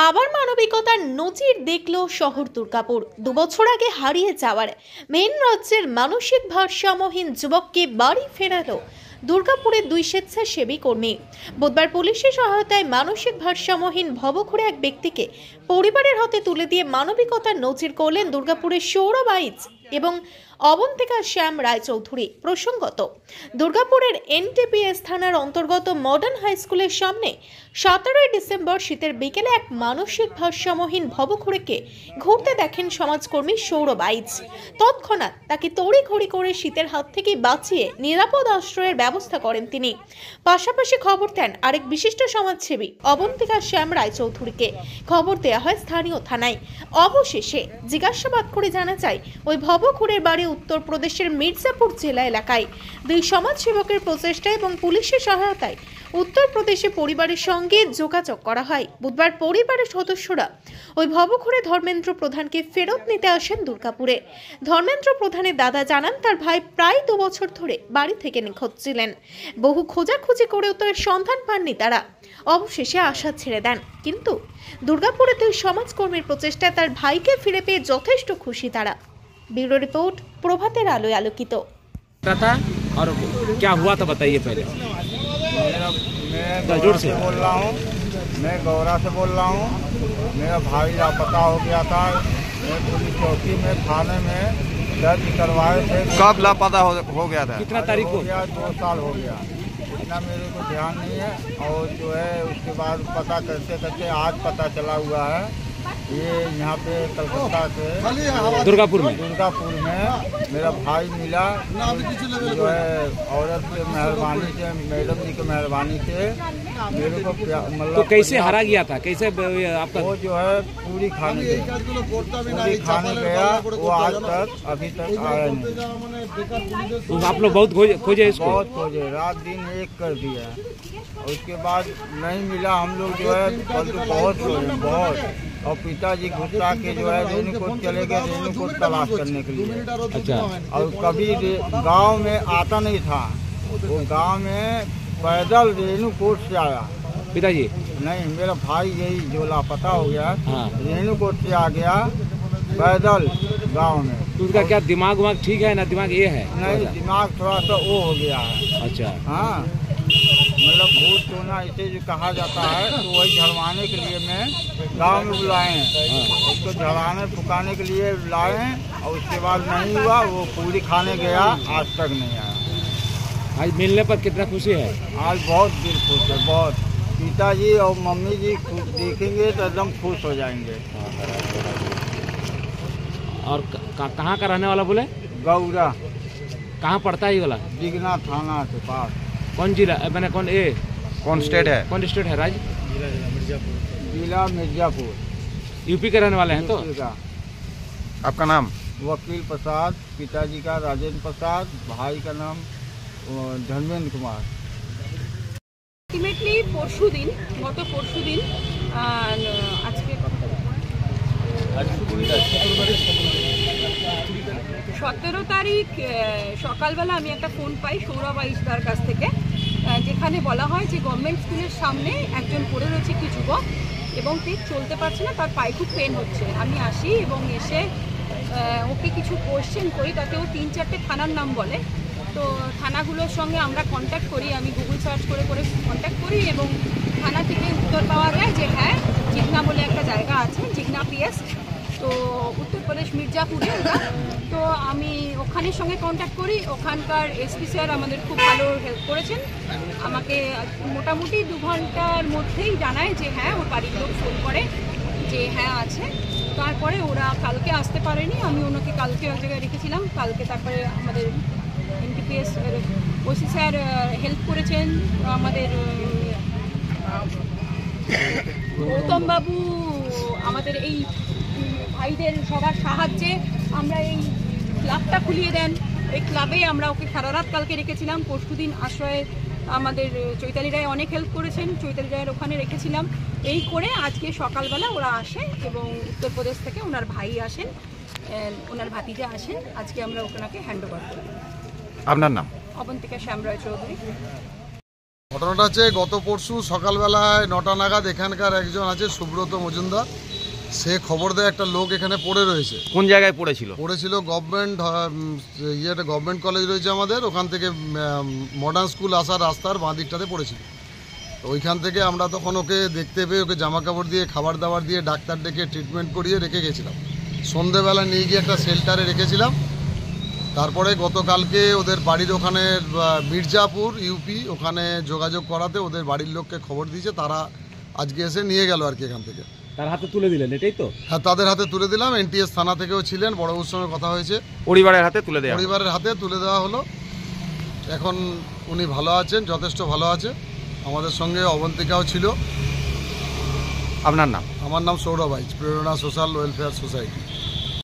আবার মানবিকতার নজির দেখল শহর দুর্গাপুর। 2 বছর আগে হারিয়ে যাওয়ার মেন রাজ্যের মানসিক ভারসাম্যহীন যুবককে বাড়ি ফেরালো দুর্গাপুরের 2 স্বেচ্ছাসেবী কর্মী। বুধবার পুলিশের সহায়তায় মানসিক ভারসাম্যহীন ভবঘুরে এক ব্যক্তিকে পরিবারের হাতে তুলে দিয়ে মানবিকতার নজির করলেন দুর্গাপুরের সৌরভ আইচ এবং অবন্তিকা শ্যাম রায়চৌধুরী। প্রসঙ্গত, দুর্গাপুরের এনটিপিএস থানার অন্তর্গত মডার্ন হাই স্কুলের সামনে 17 ডিসেম্বর শীতের বিকেলে এক মানসিক ভারসাম্যহীন ভবঘুরেকে ঘুরতে দেখেন সমাজকর্মী সৌরভ আইচ। তৎক্ষণাৎ তাকে তড়িঘড়ি করে শীতের হাত থেকে বাঁচিয়ে নিরাপদ আশ্রয়ের ব্যবস্থা করেন তিনি। পাশাপাশি খবর দেন আরেক বিশিষ্ট সমাজসেবী অবন্তিকা শ্যাম রায়চৌধুরীকে। খবর দেওয়া হয় স্থানীয় থানায়। অবশেষে জিজ্ঞাসাবাদ করে জানা যায় ওই ভবঘুরের বাড়ি উত্তরপ্রদেশের মির্জাপুর জেলা এলাকায়। 2 সমাজসেবকের প্রচেষ্টা এবং পুলিশের সহায়তায় উত্তরপ্রদেশে পরিবারের সঙ্গে যোগাযোগ করা হয়। বুধবার পরিবারের সদস্যরা ওই ভবঘুরে ধর্মেন্দ্র প্রধানকে ফেরত নিতে আসেন দুর্গাপুরে। ধর্মেন্দ্র প্রধানের দাদা জানান তার ভাই প্রায় 2 বছর ধরে বাড়ি থেকে নিখোঁজ ছিলেন। বহু খোঁজাখুঁজি করেও তার সন্ধান পাননি তারা। অবশেষে আশা ছেড়ে দেন, কিন্তু দুর্গাপুরে 2 সমাজকর্মীর প্রচেষ্টায় তার ভাইকে ফিরে পেয়ে যথেষ্ট খুশি তারা। ब्यूरो रिपोर्ट प्रभातेर आलोय आलोकित। और क्या हुआ था बताइए पहले। मैं जोर से बोल रहा हूँ, मैं गौरा से बोल रहा हूँ। मेरा भाई लापता हो गया था। मैं पुलिस चौकी में थाने में दर्ज करवाए थे। कब लापता हो गया था? कितना तारीख को? 2 साल हो गया। इतना मेरे को ध्यान नहीं है। और जो है उसके बाद पता करते करते आज पता चला हुआ है। ये यहाँ पे कलकत्ता से दुर्गापुर में मेरा भाई मिला। जो है औरत के मेहरबानी से, मैडम जी की मेहरबानी से मेरे को मतलब। तो कैसे हरा गया था, कैसे आपका? वो जो है पूरी खाने गया। वो आज तक अभी तक आया नहीं। आप लोग बहुत खोजे इसको? बहुत खोजे, रात दिन एक कर दिया। और उसके बाद नहीं मिला। हम लोग जो है बहुत खोजे, बहुत। और पिताजी गुस्सा के जो है रेणुकूट चले गए, रेणुकूट तलाश करने के लिए। अच्छा। और कभी गांव में आता नहीं था। वो गांव में पैदल रेणुकूट से आया। पिताजी नहीं, मेरा भाई यही जो लापता हो गया। हाँ। रेणुकूट से आ गया पैदल गांव में। तो उसका क्या दिमाग ठीक है ना? दिमाग ये है? नहीं, दिमाग थोड़ा सा वो हो गया है। अच्छा। हाँ, मतलब भूत टोना इसे जो कहा जाता है, तो वही झड़वाने के लिए मैं गांव में बुलाए हैं। उसको झड़वाने फुकाने के लिए बुलाए हैं। और उसके बाद नहीं हुआ। वो पूरी खाने गया, आज तक नहीं आया। आज मिलने पर कितना खुशी है? आज बहुत दिल खुश है, बहुत। पिताजी और मम्मी जी देखेंगे तो एकदम खुश हो जाएंगे। और कहाँ का रहने वाला बोले? गौरा। कहाँ पड़ता है ये वाला? दिगना थाना के पास। कौन जिला मैंने कौन स्टेट है? कौन स्टेट है? राज्य जिला मिर्जापुर, यूपी के रहने वाले हैं। तो का आपका नाम? वकील प्रसाद, पिताजी का राजेंद्र प्रसाद, भाई का नाम धर्मेंद्र कुमार। আলটিমেটলি গত পরশু দিন আজকে 17 তারিখ সকালবেলা আমি একটা ফোন পাই সৌরভ আইচদার কাছ থেকে, যেখানে বলা হয় যে গভর্নমেন্ট স্কুলের সামনে একজন পড়ে রয়েছে একটি যুবক এবং ঠিক চলতে পারছে না, তার পায়ে খুব পেন হচ্ছে। আমি আসি এবং এসে ওকে কিছু কোয়েশ্চেন করি। তাতে ও 3-4টে থানার নাম বলে। তো থানাগুলোর সঙ্গে আমরা কন্ট্যাক্ট করি, আমি গুগল সার্চ করে কন্ট্যাক্ট করি এবং থানা থেকে উত্তর পাওয়া যায় যে হ্যাঁ, জিগনা বলে একটা জায়গা আছে, জিগনা পিএস, তো উত্তরপ্রদেশ মির্জাপুরে ওটা। তো আমি ওখানের সঙ্গে কন্ট্যাক্ট করি। ওখানকার এসপি স্যার আমাদের খুব ভালো হেল্প করেছেন। আমাকে মোটামুটি 2 ঘন্টার মধ্যেই জানায় যে হ্যাঁ, ওর বাড়ির লোক ফোন করে যে হ্যাঁ আছে। তারপরে ওরা কালকে আসতে পারেনি, আমি ওনাকে কালকে এক জায়গায় রেখেছিলাম। কালকে তারপরে আমাদের এনটিপিএস ওসি স্যার হেল্প করেছেন, আমাদের গৌতম বাবু আমাদের এই ভাইদের সবার সাহায্যে আমরা এই ক্লাবটা খুলিয়ে দেন। এই ক্লাবে আমরা ওকে সারা রাত কালকে রেখেছিলাম। পরশুদিন আশ্রয়ে আমাদের চৈতালি রায় অনেক হেল্প করেছেন, চৈতালি রায়ের ওখানে রেখেছিলাম। এই করে আজকে সকালবেলা ওরা আসে এবং উত্তরপ্রদেশ থেকে ওনার ভাই আসেন, ওনার ভাতিজা আসেন। আজকে আমরা ওনাকে হ্যান্ড ওভার করি। আপনার নাম? অবন্তিকা শ্যাম রায়চৌধুরী। ঘটনাটা হচ্ছে গত পরশু সকালবেলায় 9টা নাগাদ এখানকার একজন আছে সুব্রত মজুমদার, সে খবর দেয় একটা লোক এখানে পড়ে রয়েছে। কোন জায়গায় পড়েছিল? পড়েছিল গভর্নমেন্ট কলেজ রয়েছে আমাদের, ওখান থেকে মডার্ন স্কুল আসার রাস্তার বাঁ দিকটাতে পড়েছিল। তো ওইখান থেকে আমরা তখন ওকে দেখতে পেয়ে ওকে জামা কাপড় দিয়ে খাবার দাবার দিয়ে ডাক্তার ডেকে ট্রিটমেন্ট করিয়ে রেখে গেছিলাম। সন্ধেবেলা নিয়ে গিয়ে একটা শেল্টারে রেখেছিলাম। তারপরে গতকালকে ওদের বাড়ির ওখানে মির্জাপুর ইউপি ওখানে যোগাযোগ করাতে ওদের বাড়ির লোককে খবর দিয়েছে, তারা আজকে এসে নিয়ে গেল আর কি এখান থেকে। তার হাতে তুলে দিলেন, এটাই তো? হ্যাঁ, তাদের হাতে তুলে দিলাম। এনটিএস থানা থেকেও ছিলেন, বড়বাবুর সঙ্গে কথা হয়েছে, পরিবারের হাতে তুলে দেওয়া? পরিবারের হাতে তুলে দেওয়া হলো। এখন উনি ভালো আছেন, যথেষ্ট ভালো আছে। আমাদের সঙ্গে অবন্তিকাও ছিল। আপনার নাম? আমার নাম সৌরভ আইচ, প্রেরণা সোশ্যাল ওয়েলফেয়ার সোসাইটি।